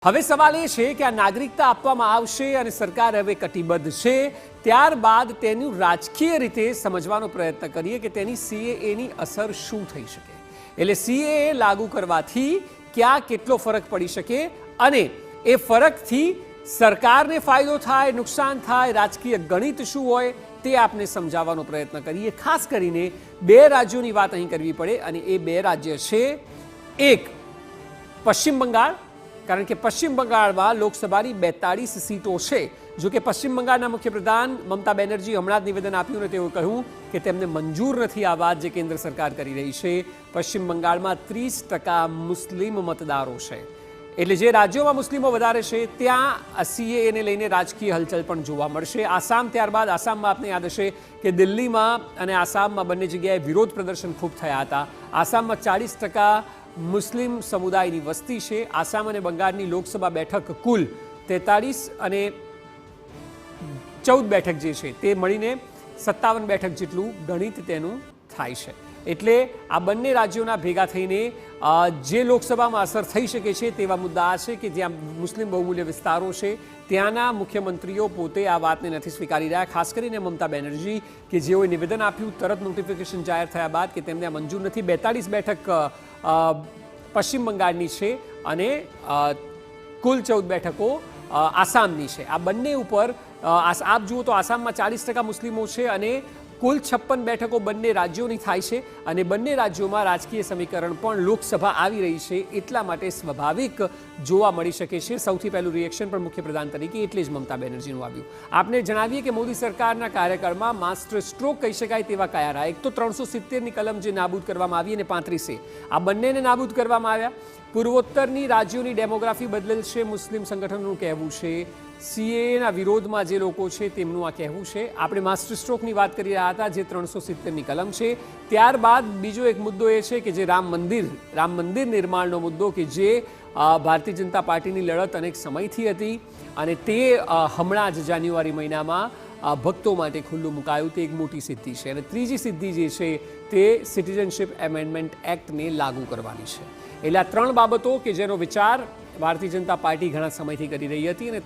હવે સવાલ એ છે કે આ નાગરિકતા આપવામાં આવશે અને સરકાર હવે કટિબદ્ધ છે, ત્યારબાદ તેનું રાજકીય રીતે સમજવાનો પ્રયત્ન કરીએ કે તેની સીએએની અસર શું થઈ શકે। એટલે સીએએ લાગુ કરવાથી ક્યાં કેટલો ફરક પડી શકે અને એ ફરકથી સરકારને ફાયદો થાય, નુકસાન થાય, રાજકીય ગણિત શું હોય તે આપને સમજાવવાનો પ્રયત્ન કરીએ। ખાસ કરીને બે રાજ્યોની વાત અહીં કરવી પડે અને એ બે રાજ્ય છે, એક પશ્ચિમ બંગાળ, કારણ કે પશ્ચિમ બંગાળમાં લોકસભાની 42 સીટો છે। જો કે પશ્ચિમ બંગાળના મુખ્યપ્રધાન મમતા બેનર્જી હમણાં જ નિવેદન આપ્યું અને તેઓએ કહ્યું કે તેમને મંજૂર નથી આ વાત જે કેન્દ્ર સરકાર કરી રહી છે। પશ્ચિમ બંગાળમાં 30% મુસ્લિમ મતદારો છે, એટલે જે રાજ્યોમાં મુસ્લિમો વધારે છે ત્યાં સીએએને લઈને રાજકીય હલચલ પણ જોવા મળશે। આસામ, ત્યારબાદ આસામમાં આપને યાદ હશે કે દિલ્હીમાં અને આસામમાં બંને જગ્યાએ વિરોધ પ્રદર્શન ખૂબ થયા હતા। આસામમાં 40% મુસ્લિમ સમુદાયની વસ્તી છે। આસામ અને બંગાળની લોકસભા બેઠક કુલ 43 અને 14 બેઠક જે છે તે મળીને 57 બેઠક જેટલું ગણિત તેનું થાય છે। એટલે આ બંને રાજ્યોના ભેગા થઈને જે લોકસભામાં અસર થઈ શકે છે તેવા મુદ્દા આ છે કે જ્યાં મુસ્લિમ બહુમૂલ્ય વિસ્તારો છે ત્યાંના મુખ્યમંત્રીઓ પોતે આ વાતને નથી સ્વીકારી રહ્યા। ખાસ કરીને મમતા બેનર્જી કે જેઓએ નિવેદન આપ્યું તરત નોટિફિકેશન જાહેર થયા બાદ કે તેમને મંજૂર નથી। 42 બેઠક પશ્ચિમ બંગાળની છે અને કુલ 14 બેઠકો આસામની છે। આ બંને ઉપર આપ જુઓ તો આસામમાં 40% મુસ્લિમો છે અને કુલ 56 બેઠકો બંને રાજ્યોની થાય છે અને બંને રાજ્યોમાં રાજકીય સમીકરણ પણ લોકસભા આવી રહી છે એટલા માટે સ્વાભાવિક જોવા મળી શકે છે। સૌથી પહેલું રિએક્શન પણ મુખ્યપ્રધાન તરીકે એટલે જ મમતા બેનર્જીનું આવ્યું। આપને જણાવીએ કે મોદી સરકારના કાર્યકાળમાં માસ્ટર સ્ટ્રોક કહી શકાય તેવા કયા રહ્યા? એક તો 370ની કલમ જે નાબૂદ કરવામાં આવી અને 35 આ બંનેને નાબૂદ કરવામાં આવ્યા। પૂર્વોત્તરની રાજ્યોની ડેમોગ્રાફી બદલેલ છે મુસ્લિમ સંગઠનોનું કહેવું છે। સીએએના વિરોધમાં જે લોકો છે તેમનું આ કહેવું છે। આપણે માસ્ટર સ્ટ્રોકની વાત કરી રહ્યા હતા જે 370ની કલમ છે। ત્યારબાદ બીજો એક મુદ્દો એ છે કે જે રામ મંદિર નિર્માણનો મુદ્દો કે જે ભારતીય જનતા પાર્ટીની લડત અનેક સમયથી હતી અને તે હમણાં જ જાન્યુઆરી મહિનામાં ભક્તો માટે ખુલ્લું મુકાયું, તે એક મોટી સિદ્ધિ છે। અને ત્રીજી સિદ્ધિ જે છે તે સિટીઝનશિપ એમેન્ડમેન્ટ એક્ટને લાગુ કરવાની છે। એટલે આ ત્રણ બાબતો કે જેનો વિચાર ભારતીય જનતા પાર્ટી ઘણા સમયથી કરી રહી હતી અને